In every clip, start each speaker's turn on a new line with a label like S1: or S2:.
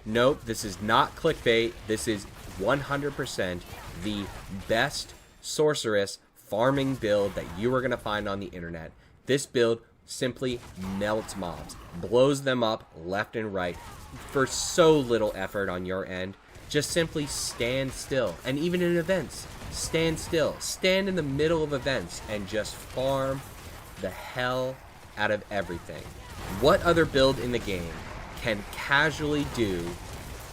S1: Nope, this is not clickbait. This is 100% the best sorceress farming build that you are going to find on the internet. This build simply melts mobs, blows them up left and right for so little effort on your end. Just simply stand still. And even in events, stand still. Stand in the middle of events and just farm the hell out of everything. What other build in the game can casually do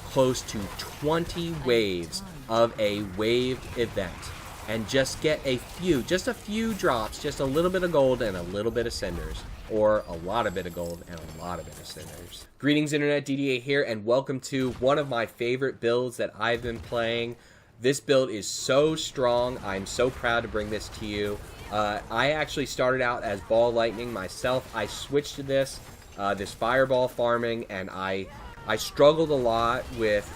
S1: close to 20 waves of a waved event and just get a few drops, just a little bit of gold and a little bit of cinders, or a lot of bit of gold and a lot of bit of cinders? Greetings, Internet, Didier here, and welcome to one of my favorite builds that I've been playing. This build is so strong. I'm so proud to bring this to you. I actually started out as Ball Lightning myself. I switched to this Fireball farming, and I struggled a lot with,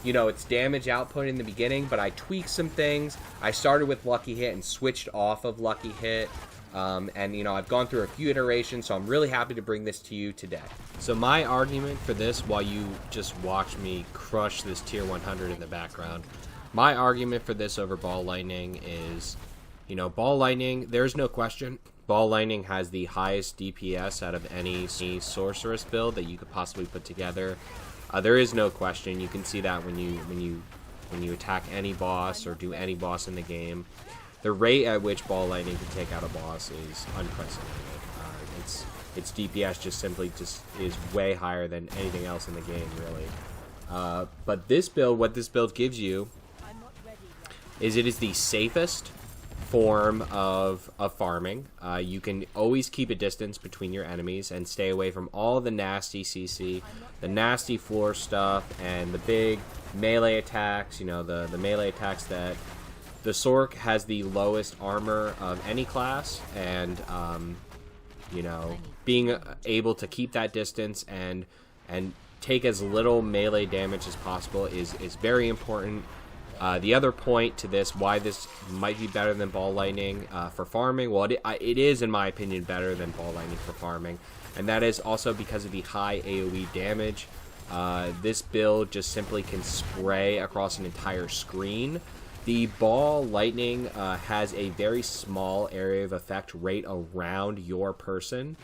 S1: its damage output in the beginning, but I tweaked some things. I started with Lucky Hit and switched off of Lucky Hit. I've gone through a few iterations, so I'm really happy to bring this to you today. So my argument for this, while you just watch me crush this tier 100 in the background, my argument for this over Ball Lightning is, Ball Lightning, there's no question, Ball Lightning has the highest DPS out of any sorceress build that you could possibly put together. There is no question. You can see that when you attack any boss or do any boss in the game. The rate at which Ball Lightning can take out a boss is unprecedented. Its DPS just simply is way higher than anything else in the game, really. But this build, what this build gives you, is it is the safest form of farming. You can always keep a distance between your enemies and stay away from all the nasty CC, the nasty floor stuff, and the big melee attacks. The melee attacks that the Sorc has the lowest armor of any class, and being able to keep that distance and take as little melee damage as possible is very important. The other point to this, why this might be better than Ball Lightning for farming, well, it is, in my opinion, better than Ball Lightning for farming, and that is also because of the high AoE damage. This build just simply can spray across an entire screen. The Ball Lightning has a very small area of effect right around your person.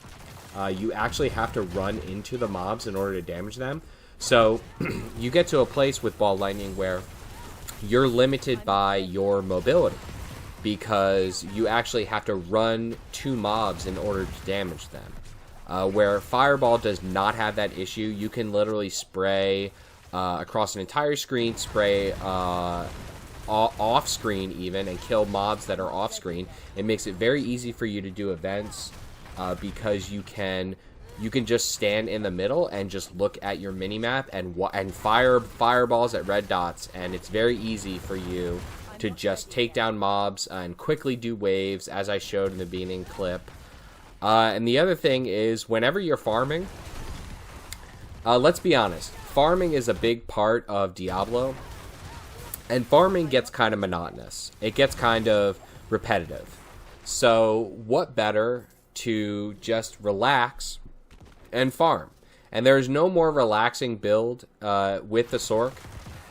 S1: You actually have to run into the mobs in order to damage them. So you get to a place with Ball Lightning where you're limited by your mobility, because you actually have to run to mobs in order to damage them. Where Fireball does not have that issue. You can literally spray across an entire screen, spray off screen even, and kill mobs that are off screen. It makes it very easy for you to do events because you can just stand in the middle and just look at your minimap and fire fireballs at red dots, and it's very easy for you to just take down mobs and quickly do waves, as I showed in the beginning clip. And the other thing is, whenever you're farming, let's be honest, farming is a big part of Diablo, and farming gets kind of monotonous. It gets kind of repetitive. So what better to just relax and farm? And there's no more relaxing build with the Sorc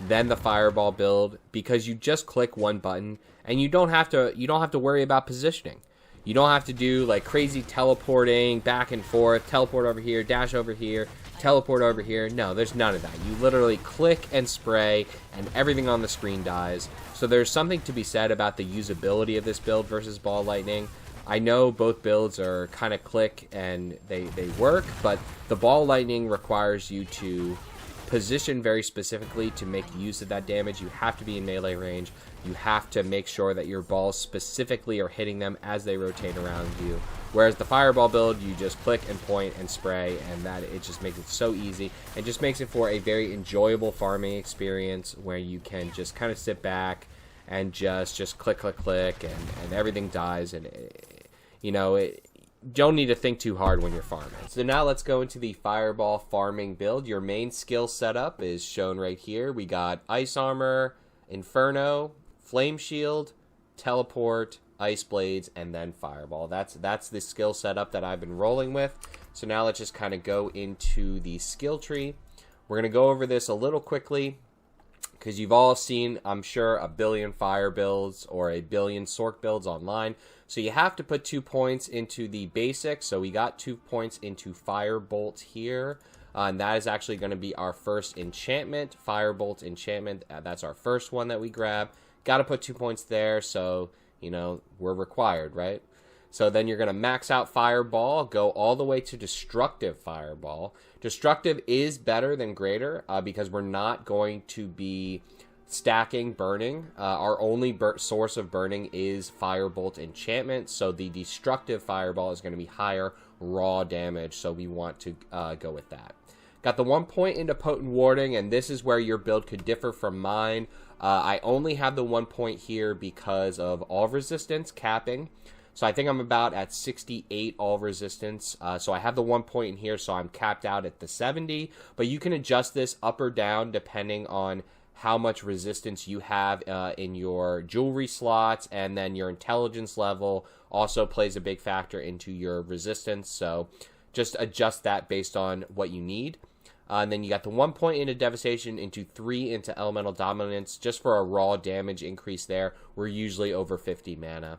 S1: than the Fireball build, because you just click one button and you don't have to worry about positioning. You don't have to do like crazy teleporting back and forth, teleport over here, dash over here, teleport over here. No, there's none of that. You literally click and spray and everything on the screen dies. So there's something to be said about the usability of this build versus Ball Lightning. I know both builds are kind of click and they work, but the Ball Lightning requires you to position very specifically to make use of that damage. You have to be in melee range. You have to make sure that your balls specifically are hitting them as they rotate around you. Whereas the Fireball build, you just click and point and spray, and it just makes it so easy. It just makes it for a very enjoyable farming experience where you can just kind of sit back and just click, click, click, and everything dies, and don't need to think too hard when you're farming. So now let's go into the Fireball farming build. Your main skill setup is shown right here. We got Ice Armor, Inferno, Flame Shield, Teleport, Ice Blades, and then Fireball. That's the skill setup that I've been rolling with. So now let's just kind of go into the skill tree. We're going to go over this a little quickly because you've all seen, I'm sure, a billion fire builds or a billion Sorc builds online. So you have to put 2 points into the basics. So we got 2 points into Firebolt here. And that is actually going to be our first enchantment, Firebolt enchantment. That's our first one that we grab. Got to put 2 points there, so, you know, we're required, right? So then you're going to max out Fireball, go all the way to Destructive Fireball. Destructive is better than Greater because we're not going to be stacking Burning. Our only source of Burning is Firebolt enchantment, so the Destructive Fireball is going to be higher raw damage, so we want to go with that. Got the 1 point into Potent Warding, and this is where your build could differ from mine. I only have the 1 point here because of all resistance capping. So I think I'm about at 68 all resistance. So I have the 1 point in here, so I'm capped out at the 70. But you can adjust this up or down depending on how much resistance you have in your jewelry slots, and then your intelligence level also plays a big factor into your resistance. So just adjust that based on what you need. And then you got the 1 point into Devastation, into 3 into Elemental Dominance, just for a raw damage increase there. We're usually over 50 mana.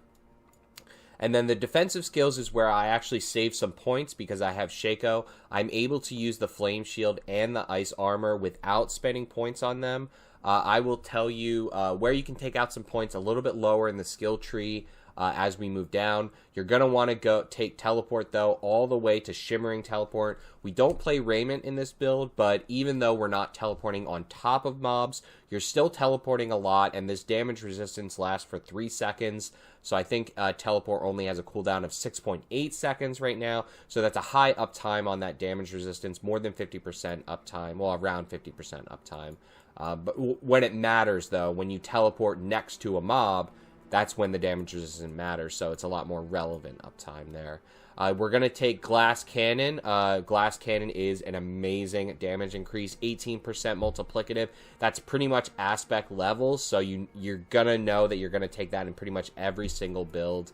S1: And then the defensive skills is where I actually save some points because I have Shaco. I'm able to use the Flame Shield and the Ice Armor without spending points on them. I will tell you where you can take out some points a little bit lower in the skill tree as we move down. You're going to want to go take Teleport, though, all the way to Shimmering Teleport. We don't play Raiment in this build, but even though we're not teleporting on top of mobs, you're still teleporting a lot, and this damage resistance lasts for 3 seconds. So I think Teleport only has a cooldown of 6.8 seconds right now, so that's a high uptime on that damage resistance, more than 50% uptime, well, around 50% uptime. But when it matters, though, when you teleport next to a mob, that's when the damage resistance matters, so it's a lot more relevant uptime there. We're going to take Glass Cannon. Glass Cannon is an amazing damage increase, 18% multiplicative. That's pretty much aspect levels, so you're going to know that you're going to take that in pretty much every single build.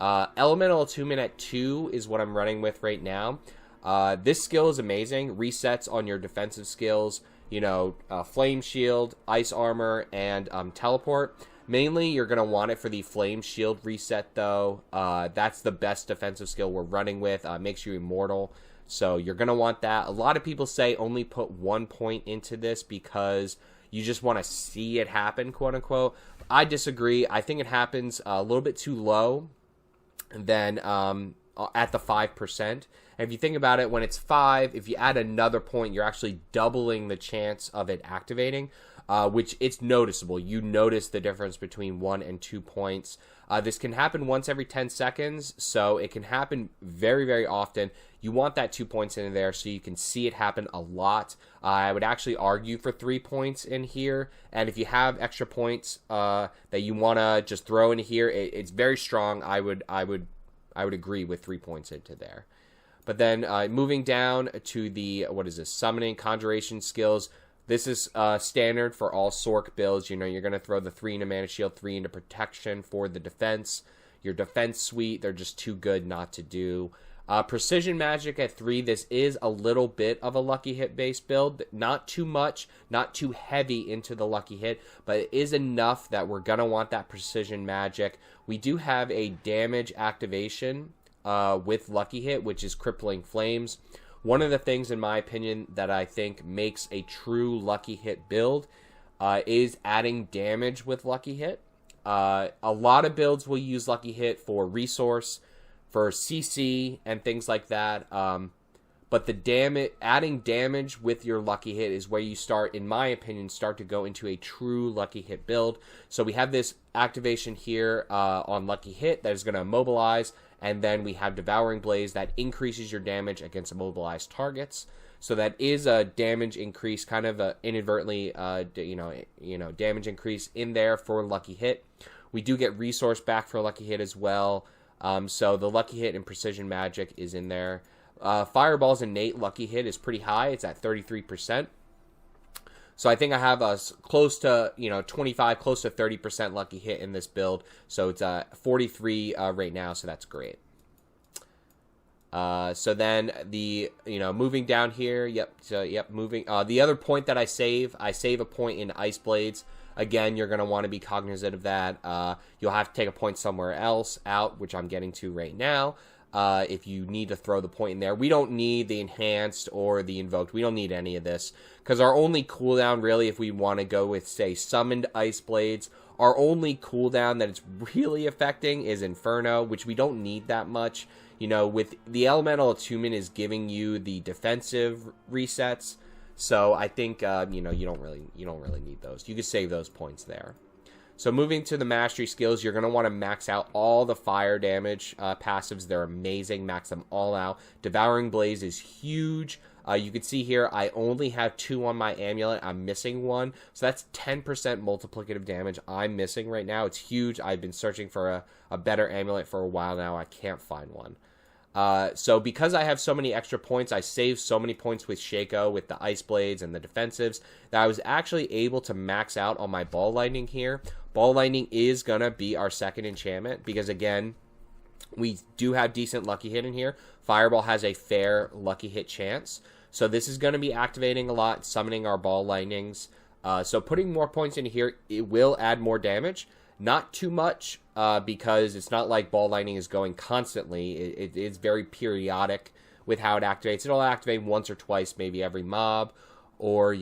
S1: Elemental Attunement at 2 is what I'm running with right now. This skill is amazing. Resets on your defensive skills, you know, Flame Shield, Ice Armor, and Teleport. Mainly, you're going to want it for the Flame Shield reset, though. That's the best defensive skill we're running with. Makes you immortal, so you're going to want that. A lot of people say only put 1 point into this because you just want to see it happen, quote-unquote. I disagree. I think it happens a little bit too low than at the 5%. And if you think about it, when it's 5, if you add another point, you're actually doubling the chance of it activating. Which it's noticeable. You notice the difference between 1 and 2 points. This can happen once every 10 seconds, so it can happen very, very often. You want that 2 points in there so you can see it happen a lot. I would actually argue for 3 points in here, and if you have extra points that you want to just throw in here, it's very strong. I would agree with 3 points into there. But then moving down to the, what is this, Summoning, Conjuration skills. This is standard for all Sorc builds. You know, you're going to throw the 3 into Mana Shield, 3 into Protection for the defense. Your defense suite, they're just too good not to do. Precision Magic at 3, this is a little bit of a Lucky Hit based build. Not too much, not too heavy into the Lucky Hit, but it is enough that we're going to want that Precision Magic. We do have a damage activation with Lucky Hit, which is Crippling Flames. One of the things, in my opinion, that I think makes a true Lucky Hit build is adding damage with Lucky Hit. A lot of builds will use Lucky Hit for resource, for CC, and things like that. But the adding damage with your Lucky Hit is where you start, in my opinion, start to go into a true Lucky Hit build. So we have this activation here on Lucky Hit that is going to immobilize. And then we have Devouring Blaze that increases your damage against immobilized targets. So that is a damage increase, kind of a inadvertently, damage increase in there for Lucky Hit. We do get resource back for Lucky Hit as well. So the Lucky Hit and Precision Magic is in there. Fireball's innate Lucky Hit is pretty high. It's at 33%. So I think I have us close to, 25, close to 30% Lucky Hit in this build. So it's 43 right now, so that's great. So then moving down here, moving. The other point that I save a point in Ice Blades. Again, you're going to want to be cognizant of that. You'll have to take a point somewhere else out, which I'm getting to right now. If you need to throw the point in there. We don't need the Enhanced or the Invoked. We don't need any of this. Because our only cooldown, really, if we want to go with, say, Summoned Ice Blades, our only cooldown that it's really affecting is Inferno, which we don't need that much. With the Elemental Attunement is giving you the defensive resets. So I think, you don't really need those. You can save those points there. So moving to the mastery skills, you're going to want to max out all the fire damage passives. They're amazing. Max them all out. Devouring Blaze is huge. You can see here, I only have 2 on my amulet. I'm missing 1. So that's 10% multiplicative damage I'm missing right now. It's huge. I've been searching for a better amulet for a while now. I can't find one. So because I have so many extra points, I saved so many points with Shaco, with the Ice Blades and the defensives, that I was actually able to max out on my Ball Lightning here. Ball Lightning is going to be our second enchantment because, again, we do have decent lucky hit in here. Fireball has a fair lucky hit chance. So this is going to be activating a lot, summoning our Ball Lightnings. So putting more points in here, it will add more damage. Not too much because it's not like Ball Lightning is going constantly. It is very periodic with how it activates. It'll activate once or twice, maybe every mob. Or,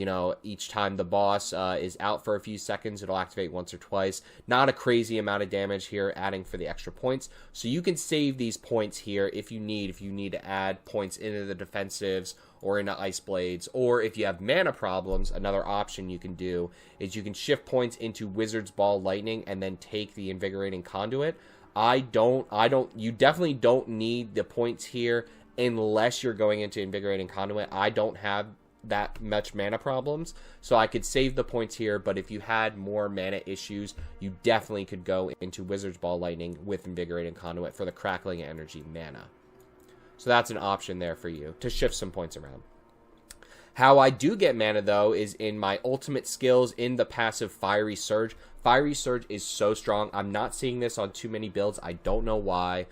S1: each time the boss is out for a few seconds, it'll activate once or twice. Not a crazy amount of damage here, adding for the extra points. So you can save these points here if you need to add points into the defensives or into Ice Blades. Or if you have mana problems, another option you can do is you can shift points into Wizard's Ball Lightning and then take the Invigorating Conduit. You definitely don't need the points here unless you're going into Invigorating Conduit. I don't have that much mana problems, so I could save the points here, but if you had more mana issues, you definitely could go into Wizard's Ball Lightning with Invigorating Conduit for the Crackling Energy mana. So that's an option there for you to shift some points around. How I do get mana, though, is in my ultimate skills in the passive Fiery Surge. Fiery Surge is so strong. I'm not seeing this on too many builds. I don't know why.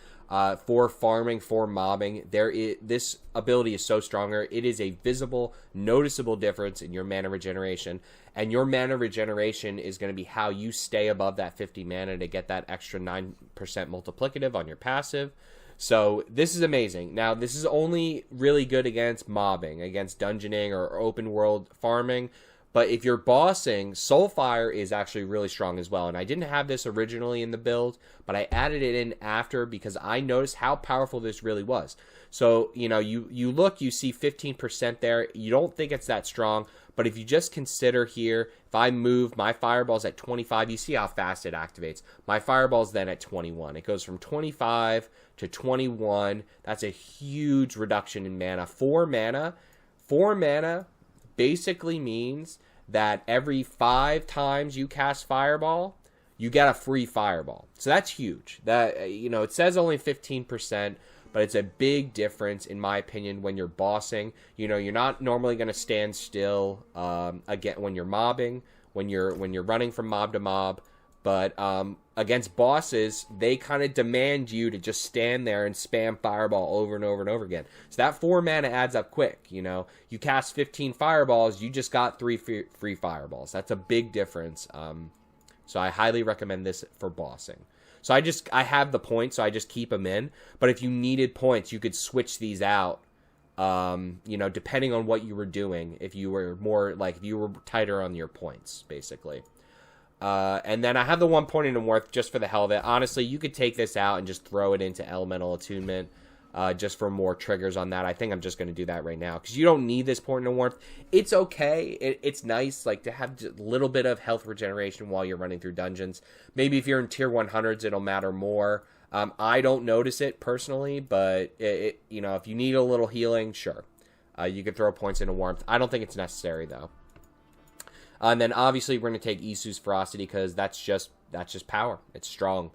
S1: For farming, for mobbing, this ability is so stronger. It is a visible, noticeable difference in your mana regeneration. And your mana regeneration is going to be how you stay above that 50 mana to get that extra 9% multiplicative on your passive. So this is amazing. Now, this is only really good against mobbing, against dungeoning or open world farming. But if you're bossing, Soulfire is actually really strong as well. And I didn't have this originally in the build, but I added it in after because I noticed how powerful this really was. So, you see 15% there. You don't think it's that strong. But if you just consider here, if I move my fireballs at 25, you see how fast it activates. My fireball's then at 21. It goes from 25 to 21. That's a huge reduction in mana. 4 mana basically means that every 5 times you cast Fireball, you get a free Fireball. So that's huge. That it says only 15%, but it's a big difference in my opinion when you're bossing. You're not normally going to stand still again when you're mobbing, when you're running from mob to mob. But against bosses, they kind of demand you to just stand there and spam Fireball over and over and over again. So that 4 mana adds up quick. You cast 15 Fireballs, you just got 3 free Fireballs. That's a big difference. So I highly recommend this for bossing. So I have the points, so I just keep them in. But if you needed points, you could switch these out. Depending on what you were doing. If you were if you were tighter on your points, basically. And then I have the 1 point in worth just for the hell of it. Honestly, you could take this out and just throw it into Elemental Attunement just for more triggers on that. I think I'm just going to do that right now because you don't need this point in worth. It's okay. It's nice to have a little bit of health regeneration while you're running through dungeons. Maybe if you're in tier 100s, it'll matter more. I don't notice it personally, but if you need a little healing, sure. You could throw points into warmth. I don't think it's necessary though. And then obviously we're going to take Isu's Ferocity because that's just power. It's strong.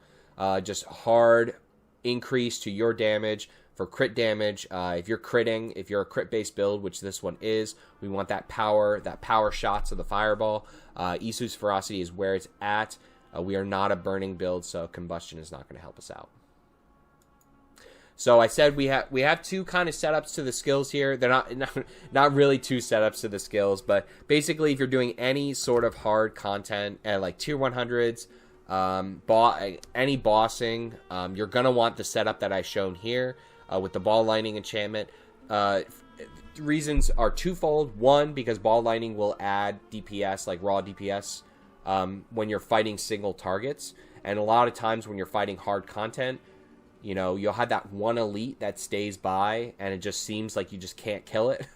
S1: Just hard increase to your damage for crit damage. If you're critting, if you're a crit-based build, which this one is, we want that power shots of the Fireball. Isu's Ferocity is where it's at. We are not a burning build, so combustion is not going to help us out. So I said we have two kind of setups to the skills here. They're not really two setups to the skills, but basically if you're doing any sort of hard content at like tier 100s, any bossing, you're gonna want the setup that I've shown here with the ball lightning enchantment. Reasons are twofold. One, because ball lightning will add DPS, like raw DPS, when you're fighting single targets, and a lot of times when you're fighting hard content, you know, you'll have that one elite that stays by, and it just seems like you just can't kill it.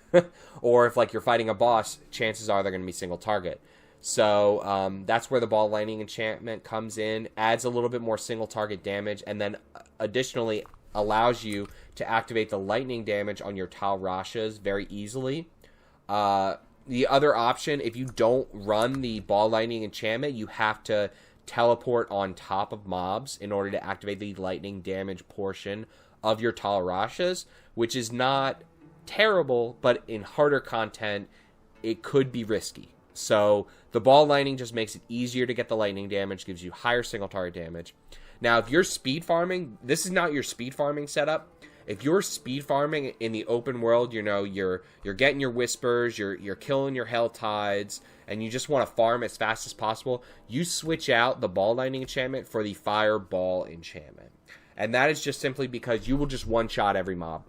S1: Or if, like, you're fighting a boss, chances are they're going to be single target. So that's where the ball lightning enchantment comes in, adds a little bit more single target damage, and then additionally allows you to activate the lightning damage on your Tal Rashas very easily. The other option, if you don't run the ball lightning enchantment, you have to teleport on top of mobs in order to activate the lightning damage portion of your Tal Rashas, which is not terrible, but in harder content, it could be risky. So the ball lightning just makes it easier to get the lightning damage, gives you higher single target damage. Now, if you're speed farming, this is not your speed farming setup. If you're speed farming in the open world, you know, you're getting your whispers, you're killing your hell tides, and you just want to farm as fast as possible, you switch out the ball lightning enchantment for the fireball enchantment. And that is just simply because you will just one-shot every mob.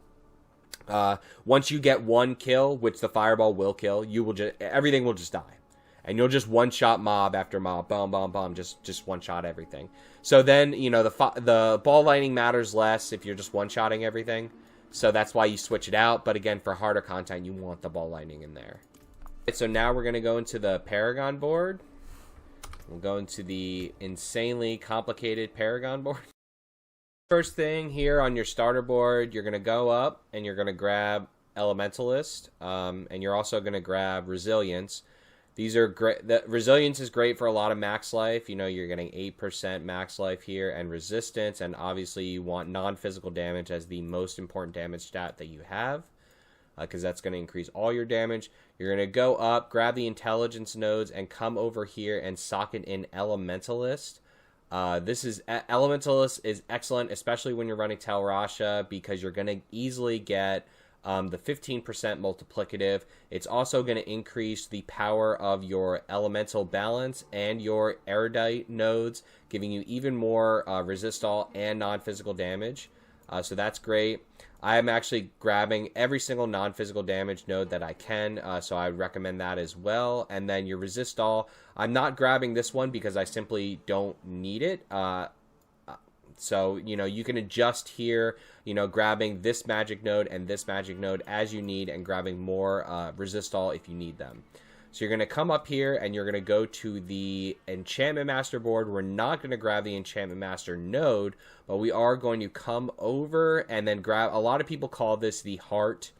S1: Once you get one kill, which the fireball will kill, everything will just die. And you'll just one-shot mob after mob, bomb, bomb, bomb, just one-shot everything. So then, you know, the ball lightning matters less if you're just one-shotting everything. So that's why you switch it out. But again, for harder content, you want the ball lightning in there. So now we're going to go into the Paragon board. We'll go into the insanely complicated Paragon board. First thing here on your starter board, you're going to go up and you're going to grab Elementalist. And you're also going to grab Resilience. These are great. The Resilience is great for a lot of max life. You know, you're getting 8% max life here, and resistance, and obviously you want non-physical damage as the most important damage stat that you have, because that's going to increase all your damage. You're going to go up, grab the intelligence nodes, and come over here and socket in Elementalist. Elementalist is excellent, especially when you're running Tal Rasha, because you're going to easily get the 15% multiplicative. It's also going to increase the power of your elemental balance and your erudite nodes, giving you even more resist all and non-physical damage. So that's great. I am actually grabbing every single non-physical damage node that I can, so I would recommend that as well. And then your resist all, I'm not grabbing this one because I simply don't need it. So, you know, you can adjust here, you know, grabbing this magic node and this magic node as you need, and grabbing more resist all if you need them. So you're going to come up here and you're going to go to the Enchantment Master board. We're not going to grab the Enchantment Master node, but we are going to come over and then grab, a lot of people call this the heart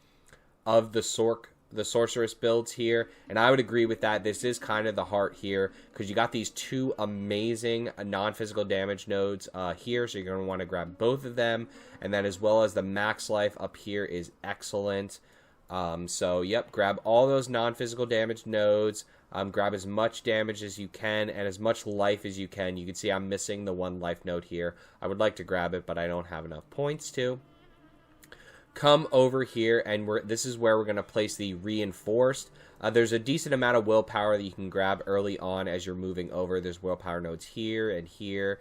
S1: of the Sorceress builds here, and I would agree with that. This is kind of the heart here, because you got these two amazing non-physical damage nodes here, so you're going to want to grab both of them, and then as well as the max life up here is excellent. So yep, grab all those non-physical damage nodes, grab as much damage as you can and as much life as you can. You can see I'm missing the one life node here. I would like to grab it, but I don't have enough points to. Come over here, and this is where we're going to place the reinforced. There's a decent amount of willpower that you can grab early on as you're moving over. There's willpower nodes here and here,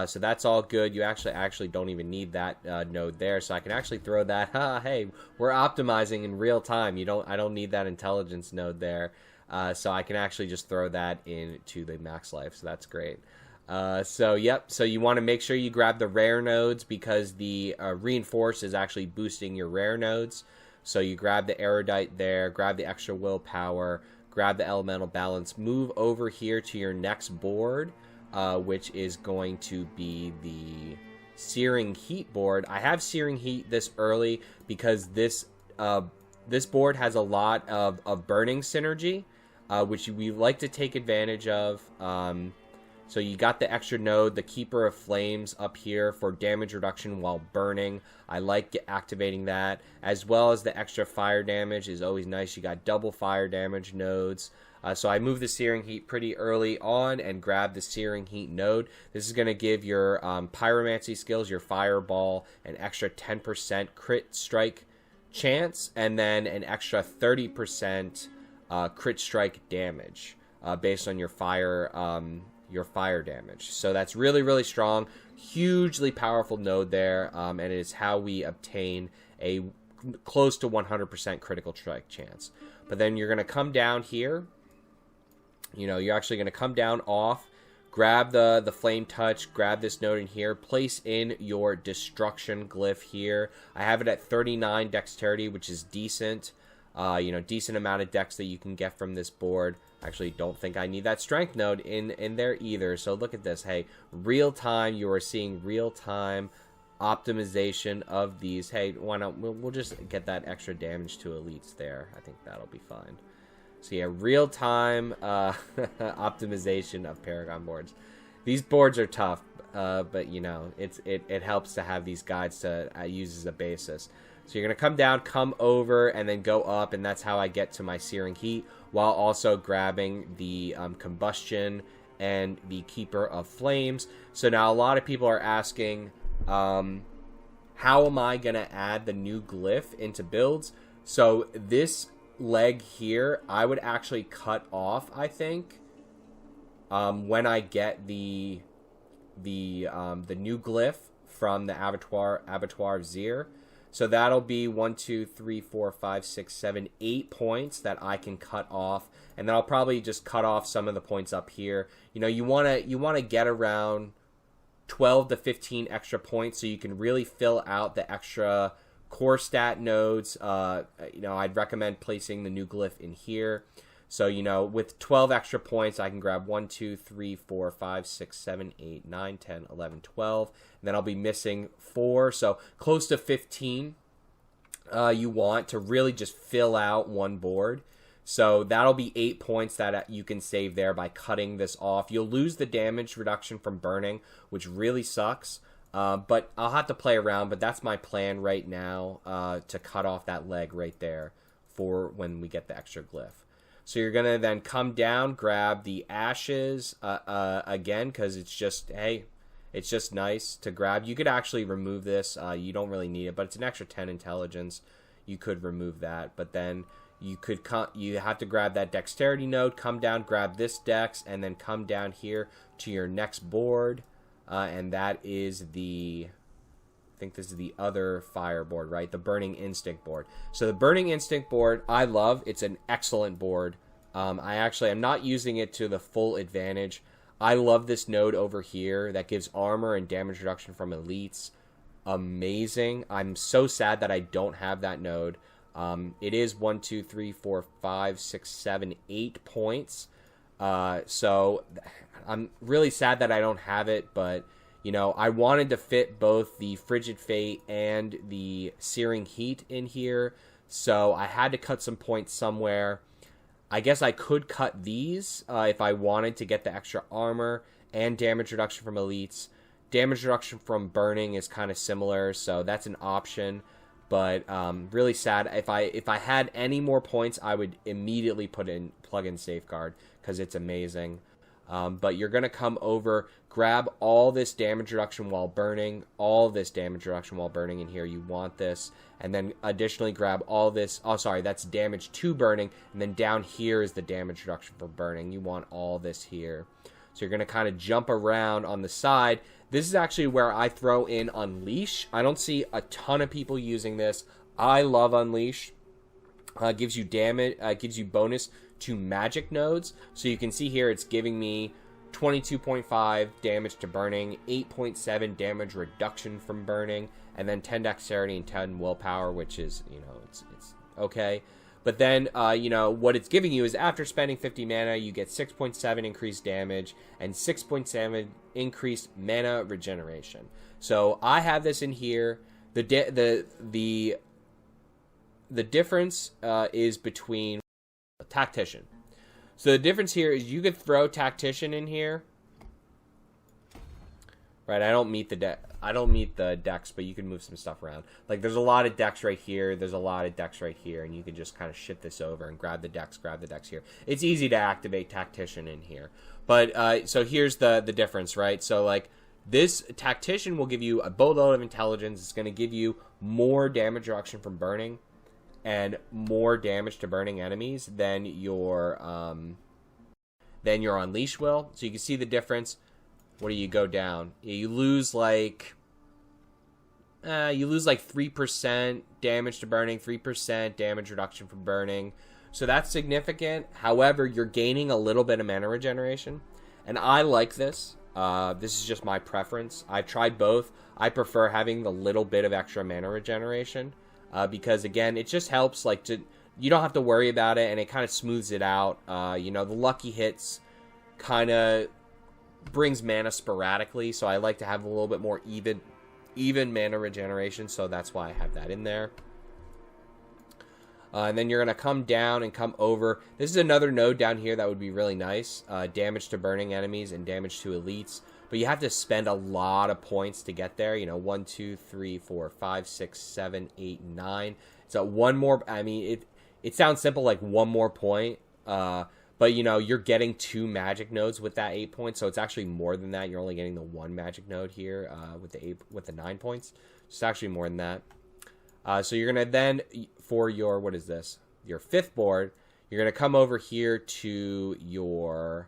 S1: so that's all good. You actually don't even need that node there, so I can actually throw that. Hey, we're optimizing in real time. I don't need that intelligence node there, so I can actually just throw that into the max life. So that's great. So you want to make sure you grab the rare nodes, because the reinforce is actually boosting your rare nodes. So you grab the erudite there, grab the extra willpower, grab the elemental balance, move over here to your next board, which is going to be the Searing Heat board. I have Searing Heat this early because this board has a lot of burning synergy, which we like to take advantage of. So you got the extra node, the Keeper of Flames up here for damage reduction while burning. I like activating that, as well as the extra fire damage is always nice. You got double fire damage nodes. So I moved the Searing Heat pretty early on and grabbed the Searing Heat node. This is going to give your Pyromancy skills, your Fireball, an extra 10% crit strike chance, and then an extra 30% crit strike damage based on your fire damage. So that's really, really strong. Hugely powerful node there, and it is how we obtain a close to 100% critical strike chance. But then you're going to come down here. You're actually going to come down off, grab the Flame Touch, grab this node in here, place in your Destruction glyph here. I have it at 39 dexterity, which is decent. Decent amount of dex that you can get from this board. Actually, don't think I need that strength node in there either. So look at this. Hey, real time. You are seeing real time optimization of these. Hey, why not? We'll just get that extra damage to elites there. I think that'll be fine. So yeah, real time optimization of Paragon boards. These boards are tough, but it helps to have these guides to use as a basis. So you're going to come down, come over, and then go up, and that's how I get to my Searing Heat, while also grabbing the Combustion and the Keeper of Flames. So now a lot of people are asking, how am I going to add the new glyph into builds? So this leg here, I would actually cut off, I think, when I get the new glyph from the Abattoir of Zir. So that'll be 1, 2, 3, 4, 5, 6, 7, 8 points that I can cut off, and then I'll probably just cut off some of the points up here. You wanna get around 12 to 15 extra points so you can really fill out the extra core stat nodes. I'd recommend placing the new glyph in here. So, with 12 extra points, I can grab 1, 2, 3, 4, 5, 6, 7, 8, 9, 10, 11, 12. And then I'll be missing 4. So, close to 15 you want to really just fill out one board. So, that'll be 8 points that you can save there by cutting this off. You'll lose the damage reduction from burning, which really sucks. But I'll have to play around. But that's my plan right now, to cut off that leg right there for when we get the extra glyph. So you're going to then come down, grab the ashes again, because it's just nice to grab. You could actually remove this. You don't really need it, but it's an extra 10 intelligence. You could remove that, but then you have to grab that dexterity node, come down, grab this dex, and then come down here to your next board, and that is I think this is the other fire board, right? The Burning Instinct board. So the Burning Instinct board, I love. It's an excellent board. I actually am not using it to the full advantage. I love this node over here that gives armor and damage reduction from elites. Amazing. I'm so sad that I don't have that node. It is 1, 2, 3, 4, 5, 6, 7, 8 points. So I'm really sad that I don't have it, but I wanted to fit both the Frigid Fate and the Searing Heat in here, so I had to cut some points somewhere. I guess I could cut these if I wanted to get the extra armor and damage reduction from elites. Damage reduction from burning is kind of similar, so that's an option. But really sad. If I had any more points, I would immediately plug in Safeguard because it's amazing. But you're going to come over, grab all this damage reduction while burning, in here. You want this. And then additionally grab all this. Oh, sorry, that's damage to burning. And then down here is the damage reduction for burning. You want all this here. So you're going to kind of jump around on the side. This is actually where I throw in Unleash. I don't see a ton of people using this. I love Unleash. Gives you damage, gives you bonus to magic nodes. So you can see here it's giving me 22.5 damage to burning, 8.7 damage reduction from burning, and then 10 dexterity and 10 willpower, which is, it's okay. But then, what it's giving you is after spending 50 mana, you get 6.7 increased damage and 6.7 increased mana regeneration. So I have this in here. The difference is between Tactician. So the difference here is you could throw Tactician in here. right? I don't meet the decks, but you can move some stuff around. Like, there's a lot of decks right here. There's a lot of decks right here, and you can just kind of shift this over and grab the decks here. It's easy to activate Tactician in here. But, so here's the difference, right? So, like, this Tactician will give you a boatload of intelligence. It's going to give you more damage reduction from burning and more damage to burning enemies than your Unleash will. So you can see the difference. What do you go down? You lose like 3% damage to burning, 3% damage reduction from burning. So that's significant. However, you're gaining a little bit of mana regeneration. And I like this. This is just my preference. I've tried both. I prefer having the little bit of extra mana regeneration. Because, again, it just helps, like, you don't have to worry about it, and it kind of smooths it out. You know, the lucky hits kind of brings mana sporadically, so I like to have a little bit more even mana regeneration, so that's why I have that in there. And then you're going to come down and come over. This is another node down here that would be really nice. Damage to burning enemies and damage to elites. But you have to spend a lot of points to get there. You know, 1, 2, 3, 4, 5, 6, 7, 8, 9. So one more, I mean, it sounds simple, like one more point. But, you know, you're getting 2 magic nodes with that 8 points. So it's actually more than that. You're only getting the 1 magic node here with the 9 points. It's actually more than that. So you're going to then, for your, what is this? Your 5th board, you're going to come over here to your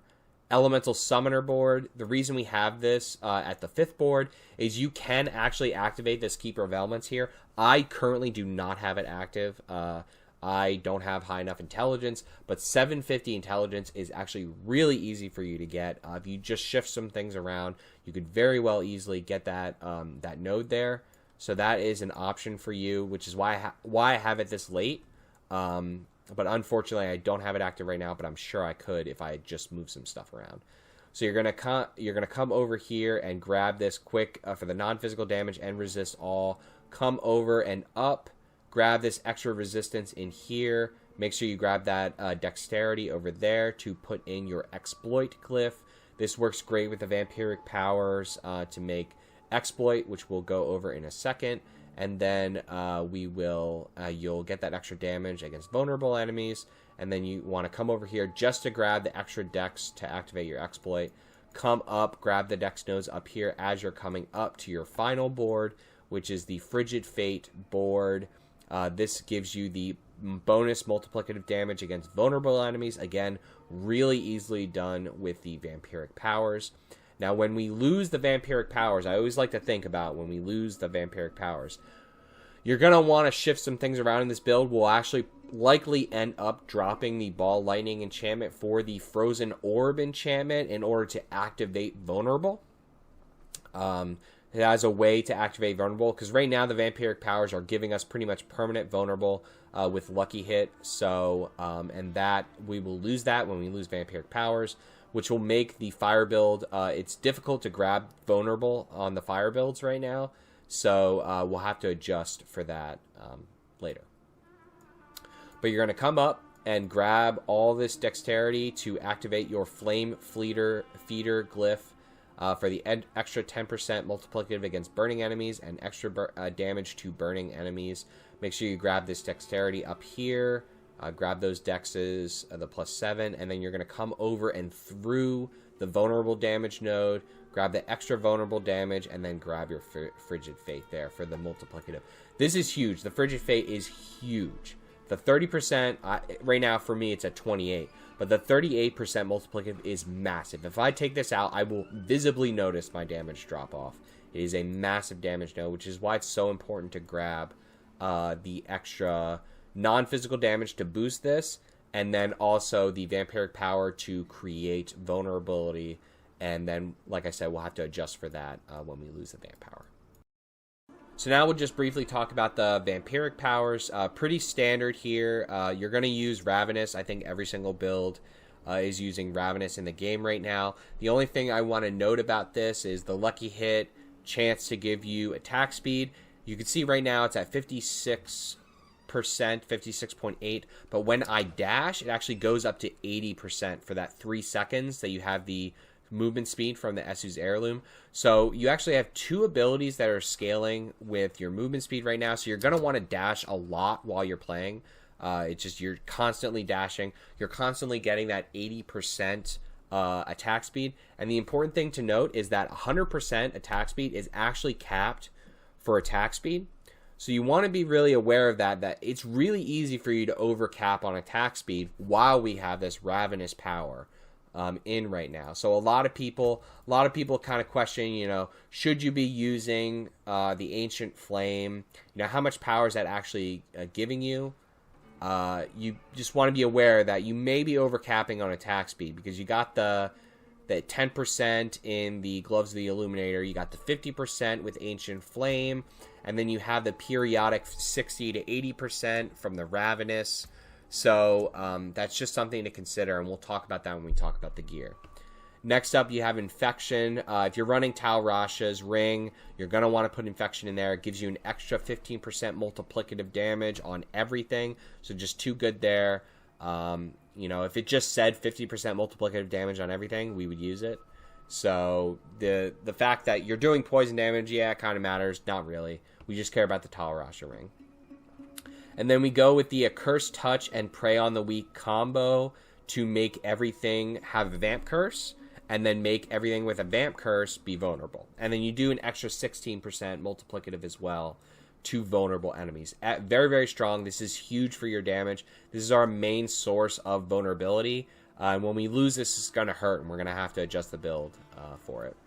S1: Elemental Summoner board. The reason we have this at the 5th board is you can actually activate this Keeper of Elements here. I currently do not have it active. I don't have high enough intelligence, but 750 intelligence is actually really easy for you to get. If you just shift some things around, you could very well easily get that that node there. So that is an option for you, which is why I have it this late. But unfortunately, I don't have it active right now, but I'm sure I could if I had just moved some stuff around. So you're gonna come over here and grab this quick for the non-physical damage and resist all. Come over and up, grab this extra resistance in here. Make sure you grab that dexterity over there to put in your exploit glyph. This works great with the Vampiric Powers to make exploit, which we'll go over in a second. And then you'll get that extra damage against vulnerable enemies. And then you want to come over here just to grab the extra dex to activate your exploit. Come up, grab the dex nodes up here as you're coming up to your final board, which is the Frigid Fate board. This gives you the bonus multiplicative damage against vulnerable enemies. Again, really easily done with the Vampiric Powers. Now, when we lose the Vampiric Powers, I always like to think about when we lose the Vampiric Powers, you're going to want to shift some things around in this build. We'll actually likely end up dropping the Ball Lightning enchantment for the Frozen Orb enchantment in order to activate Vulnerable. It has a way to activate Vulnerable, because right now the Vampiric Powers are giving us pretty much permanent Vulnerable with Lucky Hit. So, and that we will lose that when we lose Vampiric Powers, which will make the fire build, it's difficult to grab Vulnerable on the fire builds right now, so we'll have to adjust for that later. But you're going to come up and grab all this dexterity to activate your Flame Feeder glyph for the extra 10% multiplicative against burning enemies and extra damage to burning enemies. Make sure you grab this dexterity up here. Grab those dexes, the +7, and then you're going to come over and through the vulnerable damage node, grab the extra vulnerable damage, and then grab your Frigid Fate there for the multiplicative. This is huge. The Frigid Fate is huge. The 30%, right now for me it's at 28, but the 38% multiplicative is massive. If I take this out, I will visibly notice my damage drop off. It is a massive damage node, which is why it's so important to grab the extra non-physical damage to boost this, and then also the Vampiric Power to create vulnerability, and then, like I said, we'll have to adjust for that when we lose the Vamp Power. So now we'll just briefly talk about the Vampiric Powers. Pretty standard here. You're going to use Ravenous. I think every single build is using Ravenous in the game right now. The only thing I want to note about this is the Lucky Hit, chance to give you attack speed. You can see right now it's at 56%, 56.8, but when I dash, it actually goes up to 80% for that 3 seconds that you have the movement speed from the Essu's Heirloom. So you actually have 2 abilities that are scaling with your movement speed right now. So you're going to want to dash a lot while you're playing. It's just you're constantly dashing. You're constantly getting that 80% attack speed. And the important thing to note is that 100% attack speed is actually capped for attack speed. So you want to be really aware of that it's really easy for you to overcap on attack speed while we have this Ravenous power in right now. So a lot of people kind of question, you know, should you be using the Ancient Flame? You know, how much power is that actually giving you? You just want to be aware that you may be overcapping on attack speed because you got the 10% in the Gloves of the Illuminator, you got the 50% with Ancient Flame, and then you have the periodic 60 to 80% from the Ravenous. So that's just something to consider, and we'll talk about that when we talk about the gear. Next up, you have Infection. If you're running Tal Rasha's Ring, you're going to want to put Infection in there. It gives you an extra 15% multiplicative damage on everything, so just too good there. You know, if it just said 50% multiplicative damage on everything, we would use it. So the fact that you're doing poison damage, yeah, it kind of matters. Not really. We just care about the Tal Rasha Ring. And then we go with the Accursed Touch and Prey on the Weak combo to make everything have a Vamp Curse, and then make everything with a Vamp Curse be vulnerable. And then you do an extra 16% multiplicative as well to vulnerable enemies. Very, very strong. This is huge for your damage. This is our main source of vulnerability. And when we lose this, it's going to hurt, and we're going to have to adjust the build for it.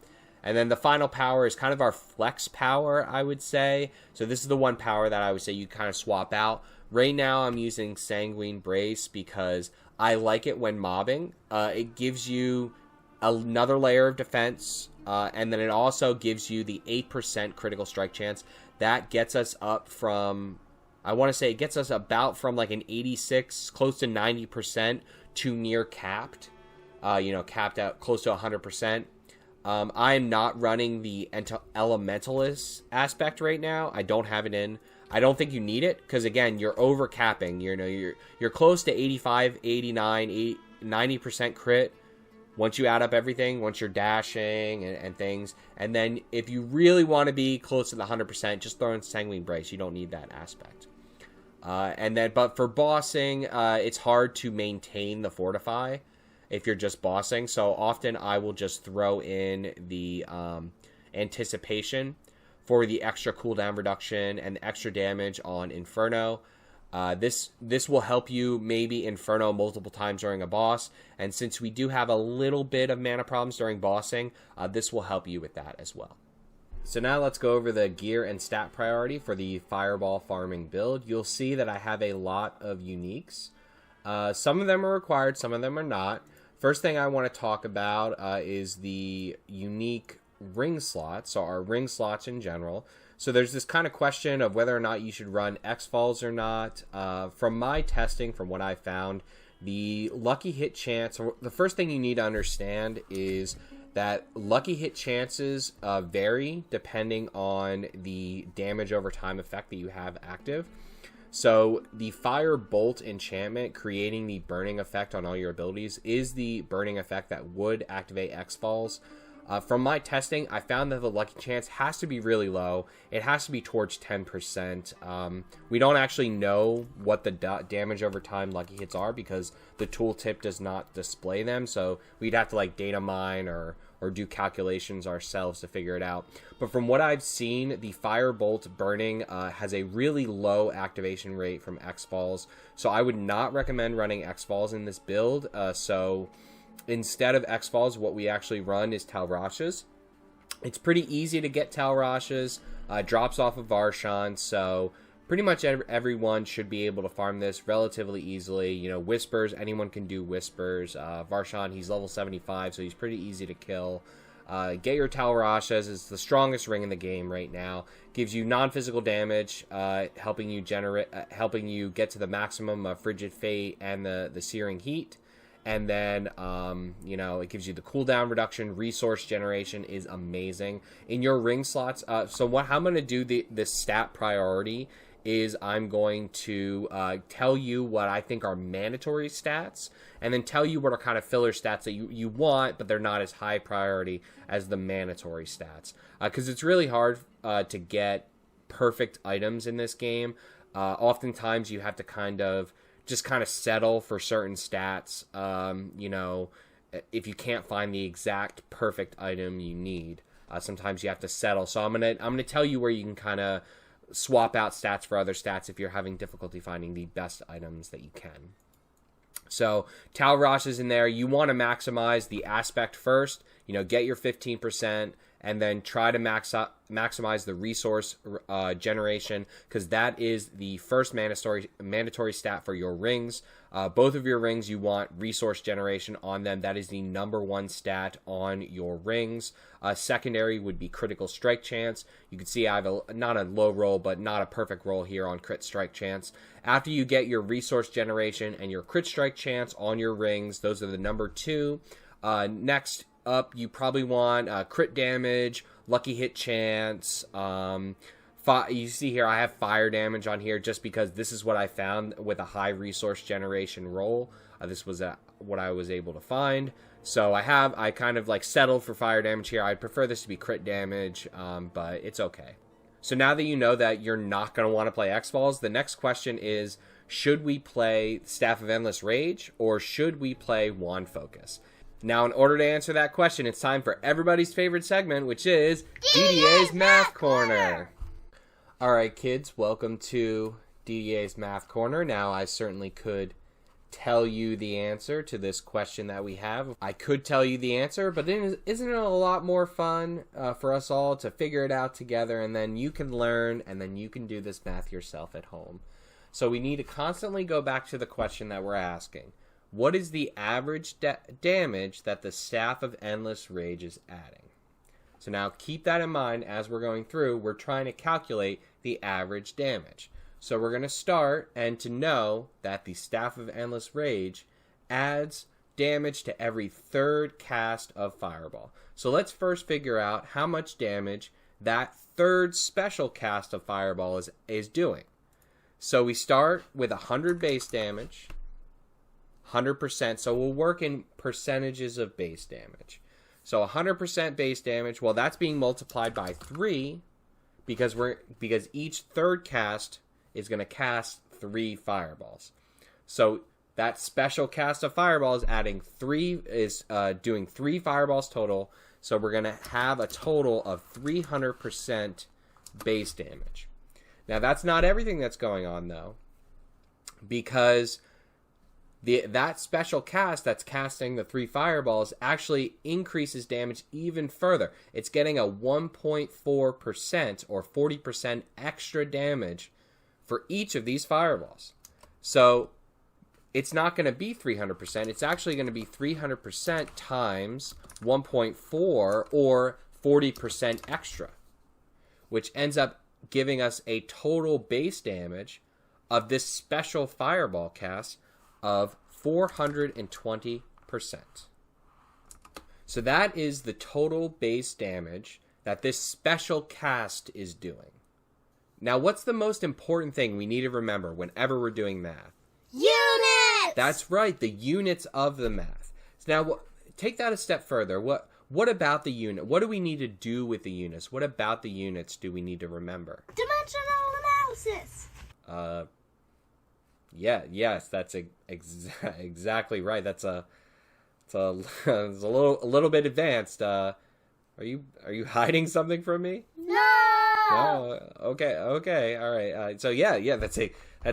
S1: And then the final power is kind of our flex power, I would say. So this is the one power that I would say you kind of swap out. Right now I'm using Sanguine Brace because I like it when mobbing. It gives you another layer of defense, and then it also gives you the 8% critical strike chance. That gets us up from, I want to say it gets us about from like an 86, close to 90% to near capped. Capped out close to 100%. I'm not running the Elementalist aspect right now. I don't have it in. I don't think you need it because, again, you're over capping. You're close to 85, 89, 90% crit once you add up everything, once you're dashing and things. And then if you really want to be close to the 100%, just throw in Sanguine Brace. You don't need that aspect. But for bossing, it's hard to maintain the Fortify if you're just bossing. So often I will just throw in the Anticipation for the extra cooldown reduction and the extra damage on Inferno. This will help you maybe Inferno multiple times during a boss. And since we do have a little bit of mana problems during bossing, this will help you with that as well. So now let's go over the gear and stat priority for the Fireball farming build. You'll see that I have a lot of uniques. Some of them are required, some of them are not. First thing I want to talk about is the unique ring slots, so our ring slots in general. So there's this kind of question of whether or not you should run Xfals or not. From my testing, from what I found, the lucky hit chance, or the first thing you need to understand is that lucky hit chances vary depending on the damage over time effect that you have active. So the Fire Bolt enchantment creating the burning effect on all your abilities is the burning effect that would activate Xfals. From my testing, I found that the lucky chance has to be really low. It has to be towards 10%. We don't actually know what the damage over time lucky hits are because the tooltip does not display them. So we'd have to like data mine or do calculations ourselves to figure it out. But from what I've seen, the Firebolt burning has a really low activation rate from Xfals. So I would not recommend running Xfals in this build. So instead of Xfals, what we actually run is Tal Rasha's. It's pretty easy to get Tal Rasha's. Drops off of Varshan, so pretty much everyone should be able to farm this relatively easily. You know, Whispers, anyone can do Whispers. Varshan, he's level 75, so he's pretty easy to kill. Get your Tal Rasha's. It's the strongest ring in the game right now. Gives you non-physical damage, helping you get to the maximum Frigid Fate and the Searing Heat. And then, it gives you the cooldown reduction. Resource generation is amazing. In your ring slots, how I'm going to do this stat priority is I'm going to tell you what I think are mandatory stats, and then tell you what are kind of filler stats that you want, but they're not as high priority as the mandatory stats. Because it's really hard to get perfect items in this game. Oftentimes you have to kind of settle for certain stats. You know, if you can't find the exact perfect item you need, sometimes you have to settle. So I'm gonna tell you where you can kind of swap out stats for other stats if you're having difficulty finding the best items that you can. So Talrosh is in there. You want to maximize the aspect first. You know, get your 15%, and then try to maximize the resource generation, because that is the first mandatory stat for your rings. Both of your rings, you want resource generation on them. That is the #1 stat on your rings. Secondary would be critical strike chance. You can see I have not a low roll, but not a perfect roll here on crit strike chance. After you get your resource generation and your crit strike chance on your rings, those are the #2. Next up, you probably want crit damage, lucky hit chance. You see here I have fire damage on here just because this is what I found with a high resource generation roll. This was what I was able to find. So I kind of like settled for fire damage here. I'd prefer this to be crit damage, but it's okay. So now that you know that you're not going to want to play Xfals, the next question is, should we play Staff of Endless Rage or should we play Wand Focus? Now, in order to answer that question, it's time for everybody's favorite segment, which is Didier's Math Corner. All right, kids, welcome to Didier's Math Corner. Now, I certainly could tell you the answer to this question that we have. I could tell you the answer, but then isn't it a lot more fun for us all to figure it out together, and then you can learn, and then you can do this math yourself at home. So we need to constantly go back to the question that we're asking. What is the average damage that the Staff of Endless Rage is adding? So now keep that in mind as we're going through. We're trying to calculate the average damage. So we're going to start, and to know that the Staff of Endless Rage adds damage to every third cast of Fireball. So let's first figure out how much damage that third special cast of Fireball is doing. So we start with 100 base damage, 100%, so we'll work in percentages of base damage. So 100% base damage, well, that's being multiplied by 3 because each third cast is going to cast 3 fireballs. So that special cast of fireballs doing 3 fireballs total. So we're going to have a total of 300% base damage. Now that's not everything that's going on though, because that special cast that's casting the 3 fireballs actually increases damage even further. It's getting a 1.4% or 40% extra damage for each of these fireballs. So it's not going to be 300%. It's actually going to be 300% times 1.4 or 40% extra, which ends up giving us a total base damage of this special fireball cast of 420%. So that is the total base damage that this special cast is doing. Now, what's the most important thing we need to remember whenever we're doing math?
S2: Units!
S1: That's right, the units of the math. So now, take that a step further. What about the unit? What do we need to do with the units? What about the units do we need to remember?
S2: Dimensional analysis!
S1: Yes, that's exactly right. It's a little bit advanced. Are you hiding something from me?
S2: No.
S1: Okay, all right. So yeah, that's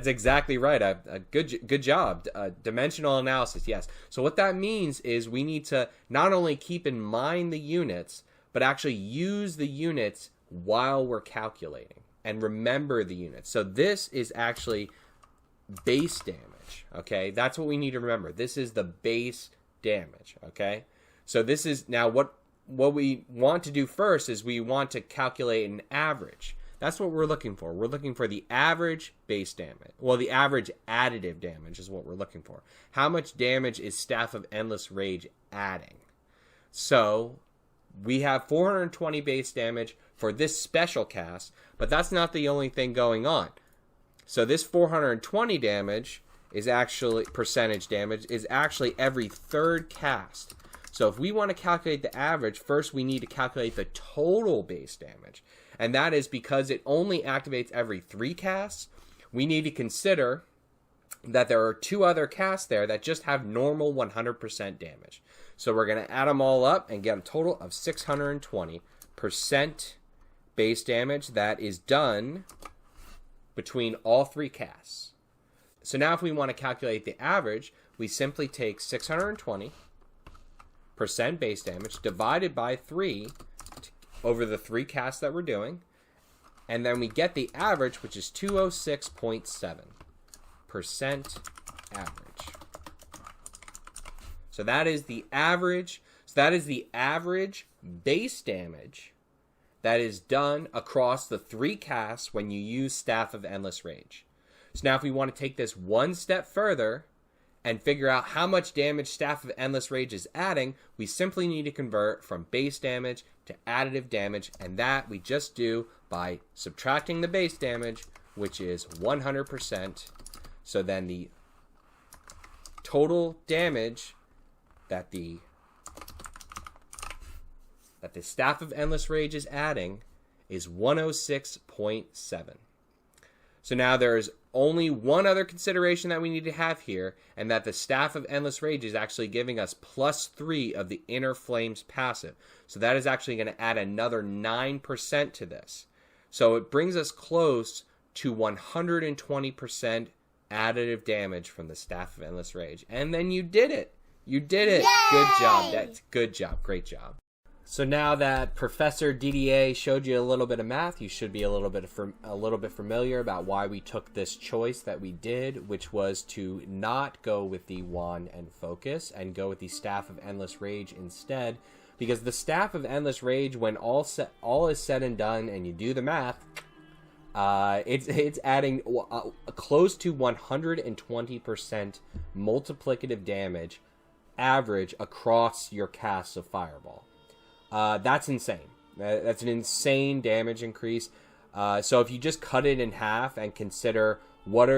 S1: exactly right. A good job. Dimensional analysis. Yes. So what that means is we need to not only keep in mind the units, but actually use the units while we're calculating and remember the units. So this is actually base damage, okay? That's what we need to remember. This is the base damage, okay? So this is now what we want to do first is we want to calculate an average. That's what we're looking for. We're looking for the average base damage. Well, the average additive damage is what we're looking for. How much damage is Staff of Endless Rage adding? So we have 420 base damage for this special cast, but that's not the only thing going on. So this 420 damage is actually, percentage damage, is actually every third cast. So if we want to calculate the average, first we need to calculate the total base damage. And that is because it only activates every 3 casts. We need to consider that there are 2 other casts there that just have normal 100% damage. So we're going to add them all up and get a total of 620% base damage that is done between all 3 casts. So now if we want to calculate the average, we simply take 620% base damage divided by 3 over the 3 casts that we're doing, and then we get the average, which is 206.7% average. So that is the average. So that is the average base damage that is done across the 3 casts when you use Staff of Endless Rage. So now if we want to take this one step further and figure out how much damage Staff of Endless Rage is adding, we simply need to convert from base damage to additive damage, and that we just do by subtracting the base damage, which is 100%. So then the total damage that the Staff of Endless Rage is adding is 106.7. So now there's only one other consideration that we need to have here, and that the Staff of Endless Rage is actually giving us +3 of the Inner Flames passive. So that is actually going to add another 9% to this. So it brings us close to 120% additive damage from the Staff of Endless Rage. And then you did it. You did it.
S2: Yay!
S1: Good job. That's good job. Great job. So now that Professor Didier showed you a little bit of math, you should be a little bit familiar about why we took this choice that we did, which was to not go with the Wand and Focus and go with the Staff of Endless Rage instead, because the Staff of Endless Rage, when all is said and done, and you do the math, it's adding close to 120% multiplicative damage average across your casts of Fireball. That's insane. That's an insane damage increase. So if you just cut it in half and consider what's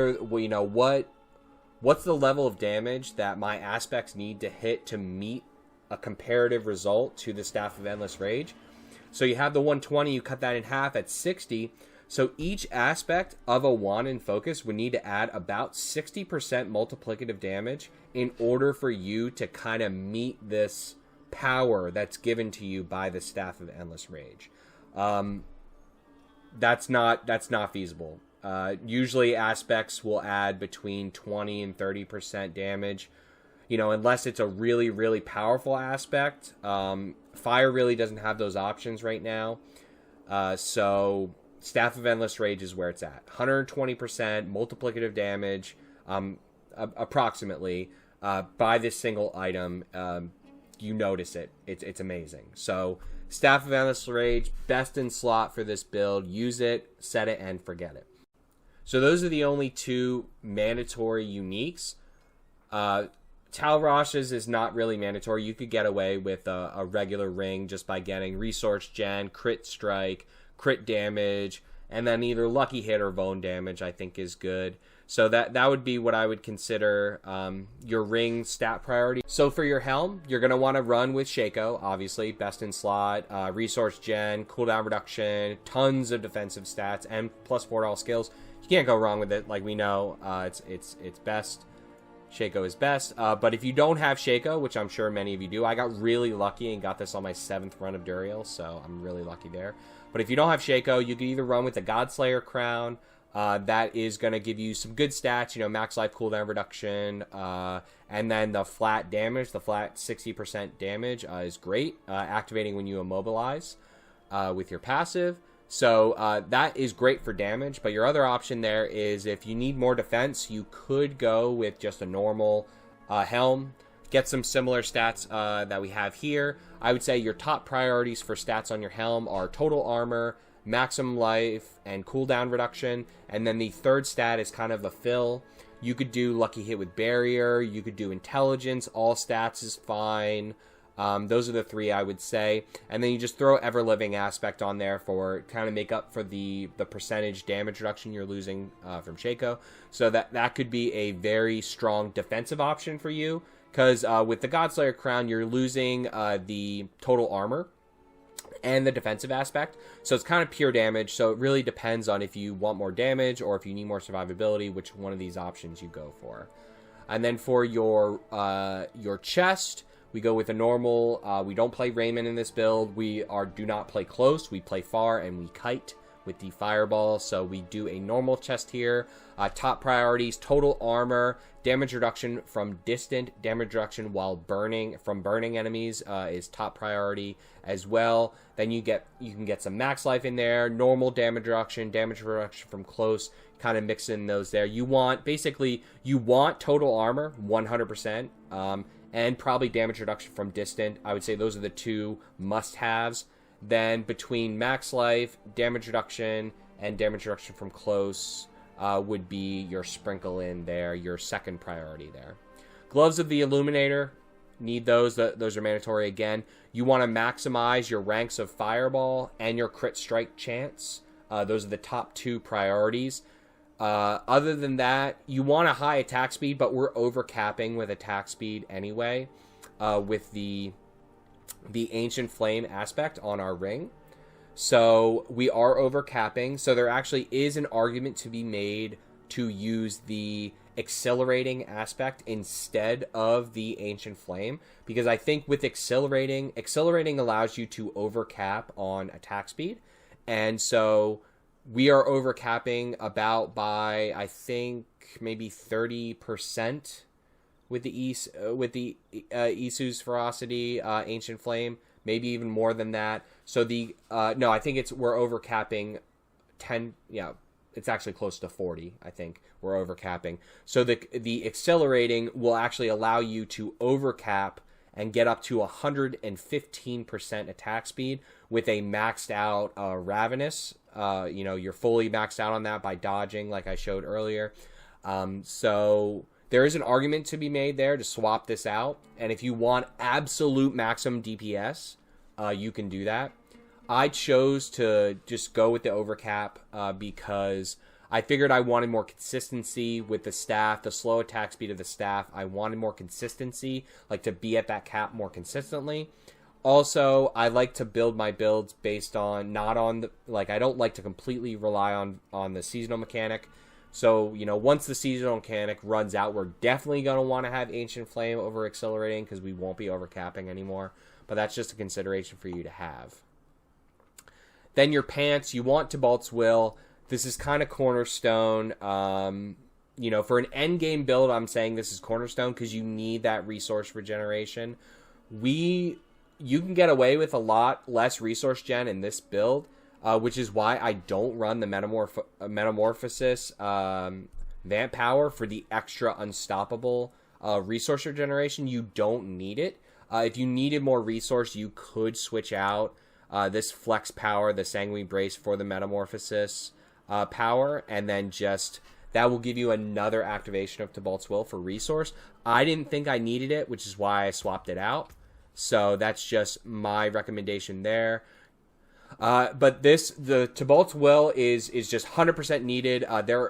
S1: the level of damage that my aspects need to hit to meet a comparative result to the Staff of Endless Rage. So you have the 120, you cut that in half at 60. So each aspect of a Wand and Focus would need to add about 60% multiplicative damage in order for you to kind of meet this power that's given to you by the Staff of Endless Rage. That's not feasible. Usually aspects will add between 20 and 30% damage, unless it's a really, really powerful aspect. Fire really doesn't have those options right now. So Staff of Endless Rage is where it's at. 120% multiplicative damage, approximately, by this single item. You notice it. It's amazing. So Staff of Endless Rage, best in slot for this build. Use it, set it, and forget it. So those are the only 2 mandatory uniques. Talrash's is not really mandatory. You could get away with a regular ring just by getting Resource Gen, Crit Strike, Crit Damage, and then either Lucky Hit or Bone Damage, I think is good. So that would be what I would consider your ring stat priority. So for your Helm, you're going to want to run with Shaco, obviously, best in slot, Resource Gen, cooldown reduction, tons of defensive stats, and +4 all skills. You can't go wrong with it. Like we know, it's best. Shaco is best. But if you don't have Shaco, which I'm sure many of you do, I got really lucky and got this on my 7th run of Duriel, so I'm really lucky there. But if you don't have Shaco, you can either run with the Godslayer Crown. That is going to give you some good stats, max life cooldown reduction, and then the flat damage, the flat 60% damage is great, activating when you immobilize with your passive. So that is great for damage, but your other option there is if you need more defense, you could go with just a normal Helm, get some similar stats that we have here. I would say your top priorities for stats on your Helm are total armor, maximum life, and cooldown reduction, and then the third stat is kind of a fill. You could do Lucky Hit with Barrier, you could do Intelligence, all stats is fine. Those are the three I would say. And then you just throw Ever-Living Aspect on there for kind of make up for the percentage damage reduction you're losing from Shaco. So that could be a very strong defensive option for you. Because with the Godslayer Crown, you're losing the total armor and the defensive aspect. So it's kind of pure damage. So it really depends on if you want more damage or if you need more survivability, which one of these options you go for. And then for your chest, we go with a normal. We don't play Raymond in this build. We do not play close. We play far and we kite with the fireball. So we do a normal chest here. Top priorities: total armor, damage reduction from distant, damage reduction while burning enemies is top priority as well. Then you can get some max life in there, normal damage reduction from close, kind of mix in those there. You want total armor 100%, and probably damage reduction from distant. I would say those are the two must-haves. Then between max life, damage reduction, and damage reduction from close would be your sprinkle in there, your second priority there. Gloves of the Illuminator, need those. Those are mandatory again. You want to maximize your ranks of Fireball and your crit strike chance. Those are the top two priorities. Other than that, you want a high attack speed, but we're overcapping with attack speed anyway with the Ancient Flame aspect on our ring. So we are overcapping. So there actually is an argument to be made to use the accelerating aspect instead of the Ancient Flame, because I think with accelerating allows you to overcap on attack speed, and so we are overcapping about by, I think, maybe 30% with the Isu's Ferocity Ancient Flame, maybe even more than that. So I think we're overcapping 10. Yeah, it's actually close to 40. I think we're overcapping. So the accelerating will actually allow you to overcap and get up to 115% attack speed with a maxed out Ravenous. You're fully maxed out on that by dodging, like I showed earlier. So there is an argument to be made there to swap this out. And if you want absolute maximum DPS, you can do that. I chose to just go with the overcap because I figured I wanted more consistency with the staff, the slow attack speed of the staff. I wanted more consistency, like to be at that cap more consistently. Also, I like to build my builds based on, not on I don't like to completely rely on the seasonal mechanic. So, once the seasonal mechanic runs out, we're definitely going to want to have Ancient Flame over accelerating because we won't be overcapping anymore. But that's just a consideration for you to have. Then your pants, you want Tibalt's Will. This is kind of cornerstone. For an end game build, I'm saying this is cornerstone because you need that resource regeneration. You can get away with a lot less resource gen in this build, which is why I don't run the Metamorphosis Vamp Power for the extra unstoppable resource regeneration. You don't need it. If you needed more resource, you could switch out this Flex Power, the Sanguine Brace, for the Metamorphosis power, and then that will give you another activation of Tibalt's Will for resource. I didn't think I needed it, which is why I swapped it out. So that's just my recommendation there. But the Tibalt's Will is just 100% needed.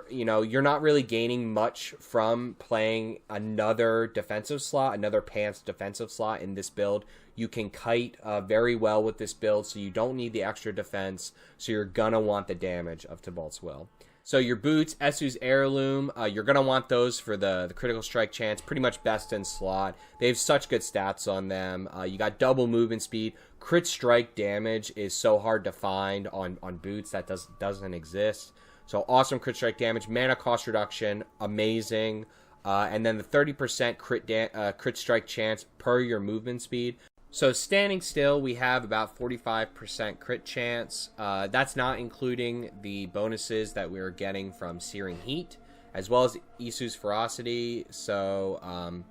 S1: You're not really gaining much from playing another defensive slot, another pants defensive slot in this build. You can kite very well with this build, so you don't need the extra defense. So you're gonna want the damage of Tibalt's Will. So your boots, Esu's Heirloom, you're going to want those for the critical strike chance, pretty much best in slot. They have such good stats on them. You got double movement speed. Crit strike damage is so hard to find on boots. That doesn't exist. So awesome crit strike damage. Mana cost reduction, amazing. And then the 30% crit strike chance per your movement speed. So standing still, we have about 45% crit chance. That's not including the bonuses that we're getting from Searing Heat, as well as Isu's Ferocity. So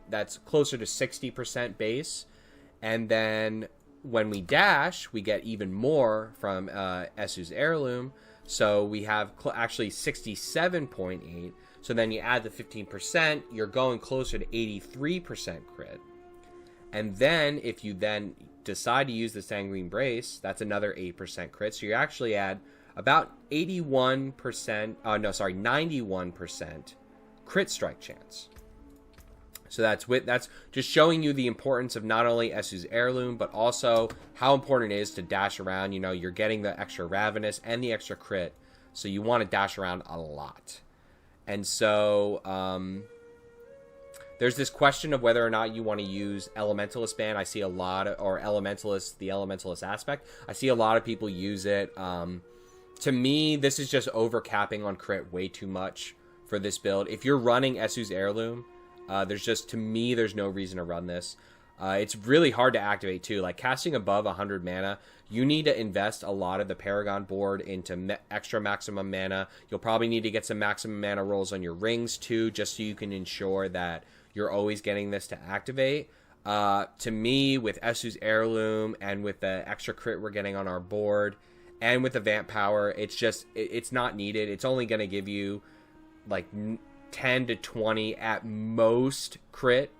S1: that's closer to 60% base. And then when we dash, we get even more from Esu's Heirloom. So we have actually 67.8. So then you add the 15%, you're going closer to 83% crit. And then if you then decide to use the Sanguine Brace, that's another 8% crit. So you're actually at about 91% crit strike chance. So that's just showing you the importance of not only Esu's Heirloom, but also how important it is to dash around. You know, you're getting the extra Ravenous and the extra crit, so you want to dash around a lot. And so there's this question of whether or not you want to use Elementalist Band. I see a lot of, or Elementalist, the Elementalist aspect. I see a lot of people use it. To me, this is just overcapping on crit way too much for this build. If you're running Esu's Heirloom, to me, there's no reason to run this. It's really hard to activate too. Like casting above 100 mana, you need to invest a lot of the Paragon board into extra maximum mana. You'll probably need to get some maximum mana rolls on your rings too, just so you can ensure that you're always getting this to activate. To me, with Esu's Heirloom and with the extra crit we're getting on our board, and with the Vamp Power, it's not needed. It's only going to give you like 10 to 20 at most crit,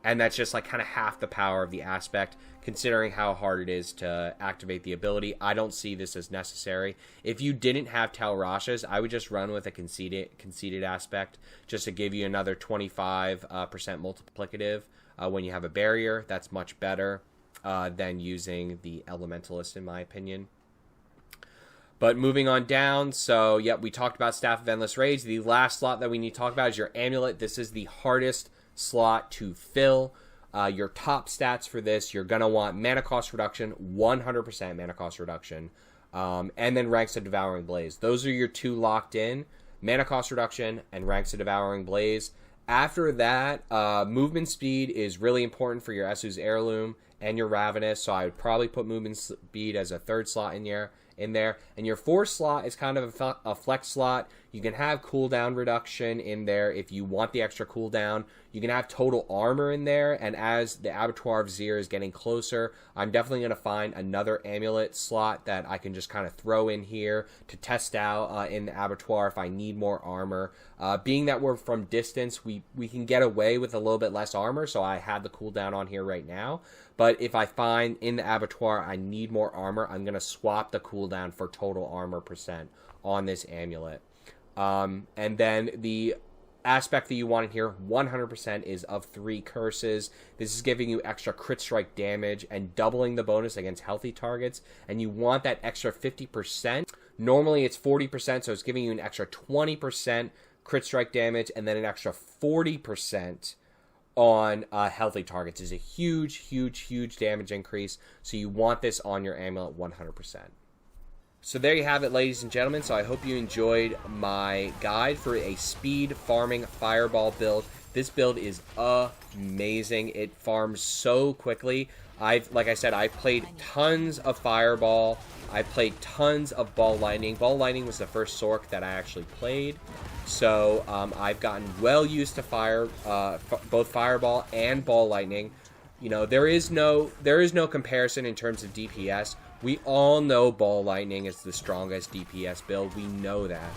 S1: and that's just like kind of half the power of the aspect, considering how hard it is to activate the ability. I don't see this as necessary. If you didn't have Talrashas, I would just run with a conceited aspect, just to give you another 25% multiplicative when you have a barrier. That's much better than using the Elementalist, in my opinion. But moving on down, so yep, we talked about Staff of Endless Rage. The last slot that we need to talk about is your Amulet. This is the hardest slot to fill. Your top stats for this, you're going to want mana cost reduction, 100% mana cost reduction, and then Ranks of Devouring Blaze. Those are your two locked in, mana cost reduction and Ranks of Devouring Blaze. After that, movement speed is really important for your Esu's Heirloom and your Ravenous, so I would probably put movement speed as a third slot in there. And your fourth slot is kind of a flex slot. You can have cooldown reduction in there if you want the extra cooldown. You can have total armor in there, and as the Abattoir of Zir is getting closer, I'm definitely going to find another amulet slot that I can just kind of throw in here to test out in the Abattoir if I need more armor. Being that we're from distance, we can get away with a little bit less armor, so I have the cooldown on here right now. But if I find in the Abattoir I need more armor, I'm going to swap the cooldown for total armor % on this amulet. And then the aspect that you want in here, 100% is of 3 curses. This is giving you extra crit strike damage and doubling the bonus against healthy targets. And you want that extra 50%. Normally it's 40%, so it's giving you an extra 20% crit strike damage, and then an extra 40% on healthy targets. Is a huge damage increase. So you want this on your amulet 100%. So there you have it, ladies and gentlemen. So I hope you enjoyed my guide for a speed farming fireball build. This build is amazing. It farms so quickly. Like I said, I played tons of fireball. I played tons of ball lightning. Ball lightning was the first Sorc that I actually played. So I've gotten well used to both fireball and ball lightning. You know, there is no comparison in terms of DPS. We all know ball lightning is the strongest DPS build. We know that.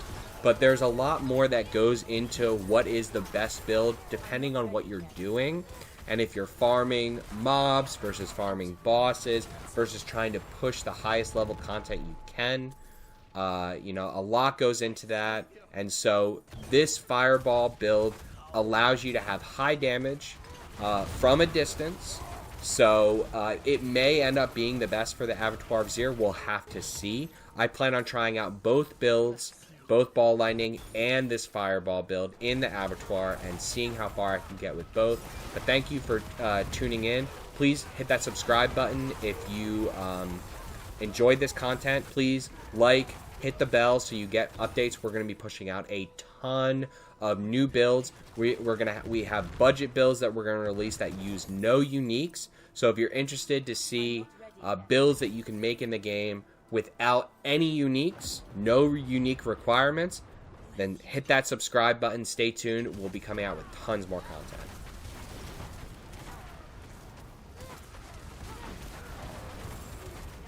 S1: But there's a lot more that goes into what is the best build depending on what you're doing. And if you're farming mobs versus farming bosses versus trying to push the highest level content you can, you know, a lot goes into that. And so this fireball build allows you to have high damage from a distance. So it may end up being the best for the Abattoir of Zir. We'll have to see. I plan on trying out both builds, both ball lightning and this fireball build in the Abattoir, and seeing how far I can get with both. But thank you for tuning in. Please hit that subscribe button if you enjoyed this content. Please like, hit the bell so you get updates. We're going to be pushing out a ton of new builds. We have budget builds that we're going to release that use no uniques. So if you're interested to see builds that you can make in the game without any uniques, no unique requirements, then hit that subscribe button. Stay tuned. We'll be coming out with tons more content.